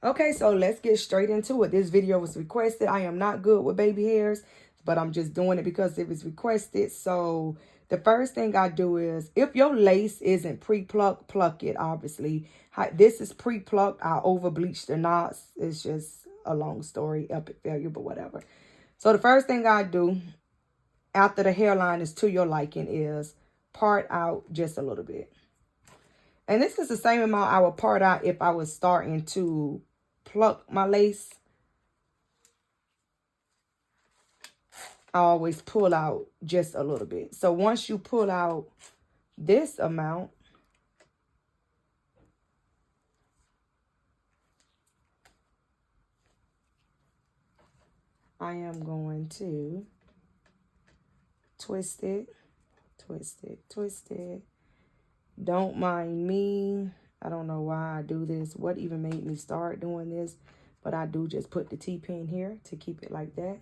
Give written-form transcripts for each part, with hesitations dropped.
Okay, so let's get straight into it. This video was requested. I am not good with baby hairs, but I'm just doing it because it was requested. So the first thing I do is, if your lace isn't pre-plucked, pluck it, obviously. This is pre-plucked. I over-bleached the knots. It's just a long story, epic failure, but whatever. So the first thing I do after the hairline is to your liking is part out just a little bit. And this is the same amount I would part out if I was starting to pluck my lace. I always pull out just a little bit. So once you pull out this amount, I am going to twist it, twist it, twist it. Don't mind me. I don't know why I do this. What even made me start doing this? But I do just put the T-pin here to keep it like that.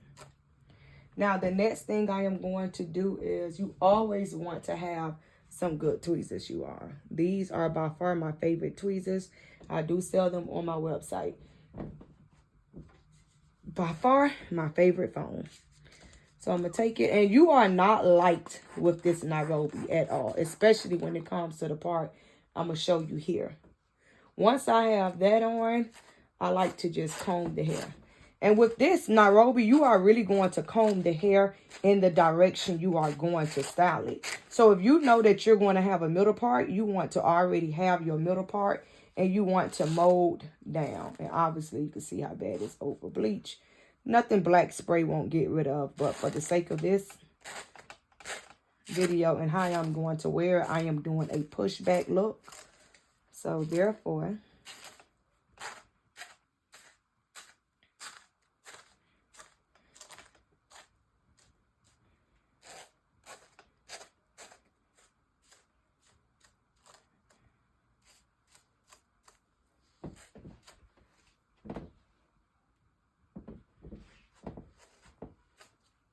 Now, the next thing I am going to do is, you always want to have some good tweezers, you are. These are by far my favorite tweezers. I do sell them on my website. By far, my favorite foam. So I'm going to take it. And you are not light with this Nairobi at all, especially when it comes to the part I'm going to show you here. Once I have that on, I like to just comb the hair. And with this Nairobi, you are really going to comb the hair in the direction you are going to style it. So if you know that you're going to have a middle part, you want to already have your middle part and you want to mold down. And obviously you can see how bad it's over bleach. Nothing black spray won't get rid of, but for the sake of this video and how I'm going to wear it, I am doing a pushback look. So therefore,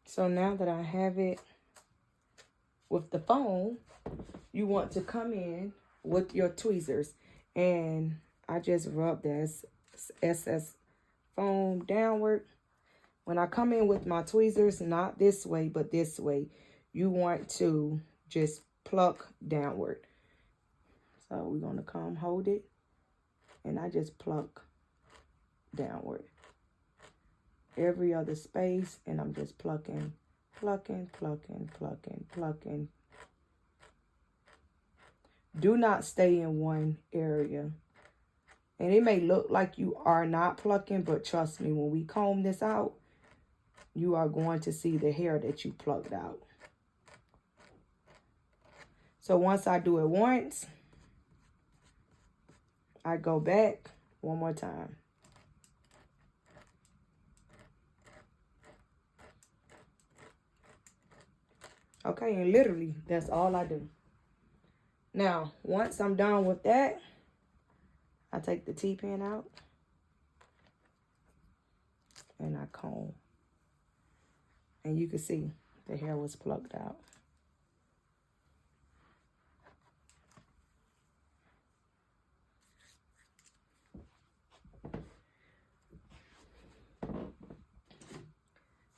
so now that I have it with the foam, you want to come in with your tweezers. And I just rub this SS foam downward. When I come in with my tweezers, not this way, but this way, you want to just pluck downward. So we're going to come hold it. And I just pluck downward. Every other space, and I'm just plucking, plucking, plucking, plucking, plucking. Do not stay in one area. And it may look like you are not plucking, but trust me, when we comb this out, you are going to see the hair that you plucked out. So once I do it once, I go back one more time. Okay, and literally, that's all I do. Now, once I'm done with that, I take the T-pin out. And I comb. And you can see the hair was plucked out.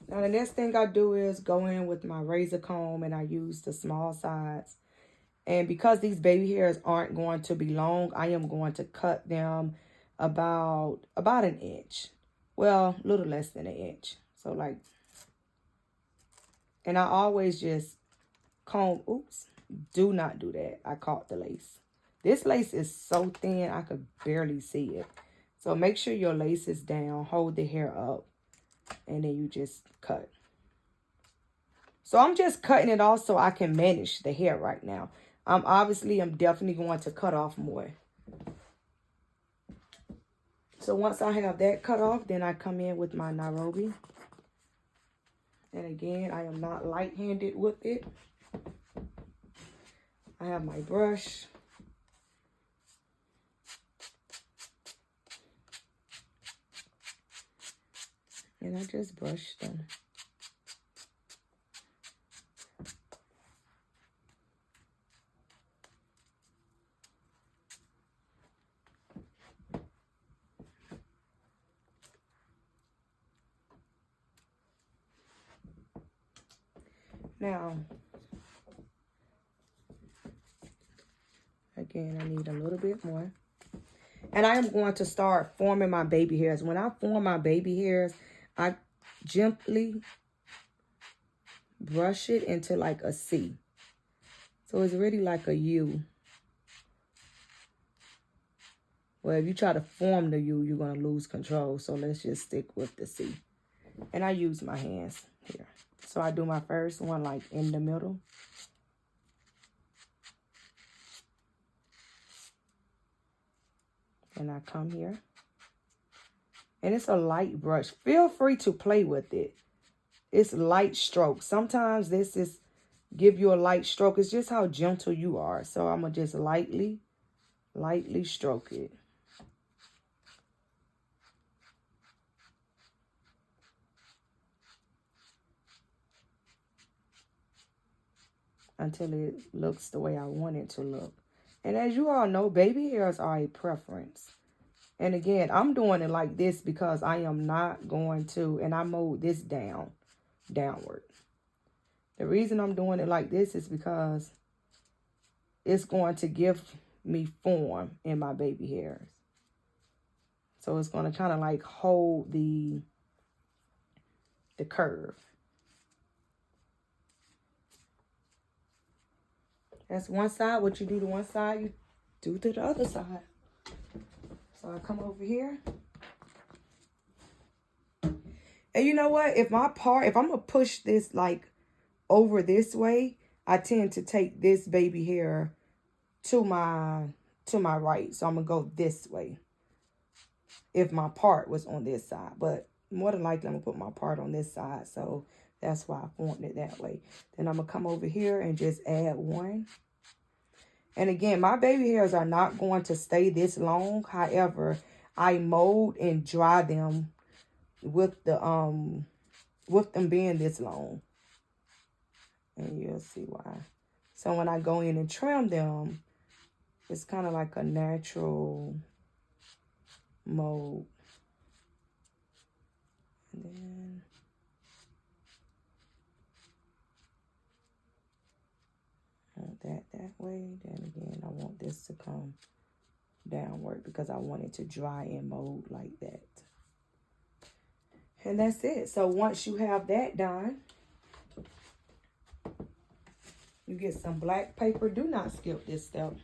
Now, the next thing I do is go in with my razor comb, and I use the small sides. And because these baby hairs aren't going to be long, I am going to cut them about an inch. Well, a little less than an inch. So like, and I always just comb. Oops, do not do that. I caught the lace. This lace is so thin, I could barely see it. So make sure your lace is down. Hold the hair up. And then you just cut. So I'm just cutting it off so I can manage the hair right now. I'm definitely going to cut off more. So once I have that cut off, then I come in with my Nairobi. And again, I am not light-handed with it. I have my brush. And I just brush them. Now, again, I need a little bit more. And I am going to start forming my baby hairs. When I form my baby hairs, I gently brush it into like a C. So it's really like a U. Well, if you try to form the U, you're going to lose control. So let's just stick with the C. And I use my hands here. So I do my first one like in the middle. And I come here. And it's a light brush. Feel free to play with it. It's light strokes. Sometimes this is give you a light stroke. It's just how gentle you are. So I'm going to just lightly stroke it. Until it looks the way I want it to look. And as you all know, baby hairs are a preference. And again, I'm doing it like this because I am not going to, and I mowed this downward. The reason I'm doing it like this is because it's going to give me form in my baby hairs. So it's going to kind of like hold the curve. That's one side. What you do to one side, you do to the other side. So I come over here. And you know what? If I'm going to push this like over this way, I tend to take this baby hair to my right. So I'm going to go this way. If my part was on this side. But more than likely, I'm going to put my part on this side. So that's why I formed it that way. Then I'm going to come over here and just add one. And again, my baby hairs are not going to stay this long. However, I mold and dry them with them being this long. And you'll see why. So when I go in and trim them, it's kind of like a natural mold. And then I want that way. Then again, I want this to come downward because I want it to dry and mold like that. And that's it. So once you have that done, you get some black paper. Do not skip this step.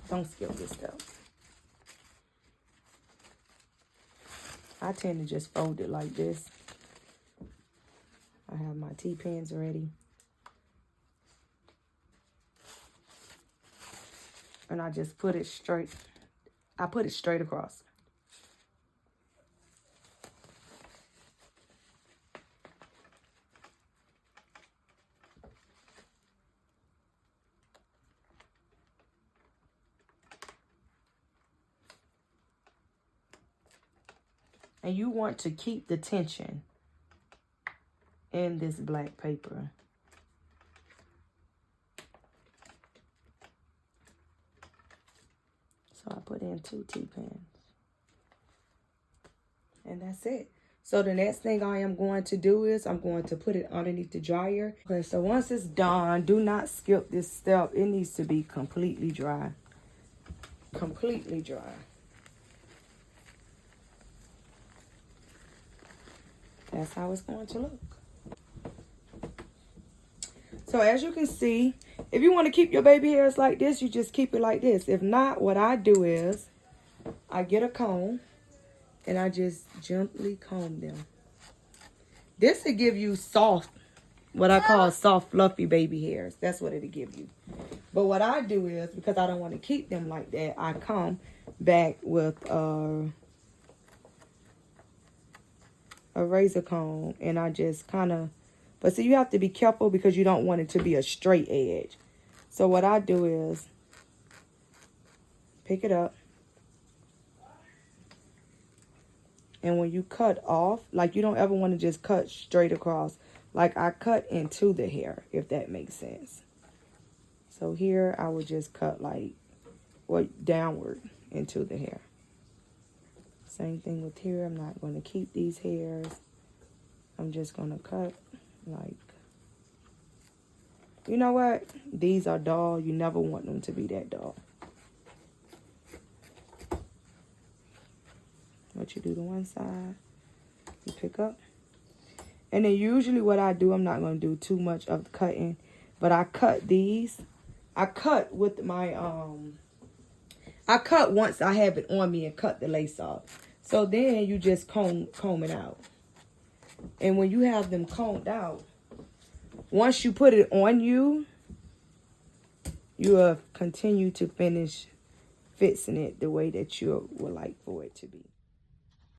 Don't skip this step. I tend to just fold it like this. I have my T-pins ready. And I just put it straight. I put it straight across. And you want to keep the tension in this black paper. So I put in 2 T-pins. And that's it. So the next thing I am going to do is I'm going to put it underneath the dryer. Okay, so once it's done, do not skip this step. It needs to be completely dry. Completely dry. That's how it's going to look. So as you can see, if you want to keep your baby hairs like this, you just keep it like this. If not, what I do is I get a comb and I just gently comb them. This will give you soft, what I call soft, fluffy baby hairs. That's what it'll give you. But what I do is, because I don't want to keep them like that, I come back with a razor comb and I just kind of, but see, you have to be careful because you don't want it to be a straight edge. So what I do is pick it up. And when you cut off, like you don't ever want to just cut straight across. Like I cut into the hair, if that makes sense. So here I would just cut like downward into the hair. Same thing with here. I'm not going to keep these hairs. I'm just going to cut like You know what? These are dull. You never want them to be that dull. What you do to one side, you pick up. And then usually what I do, I'm not going to do too much of cutting, but I cut these. I cut with my, I cut once I have it on me and cut the lace off. So then you just comb it out. And when you have them combed out, once you put it on you, you will continue to finish fixing it the way that you would like for it to be.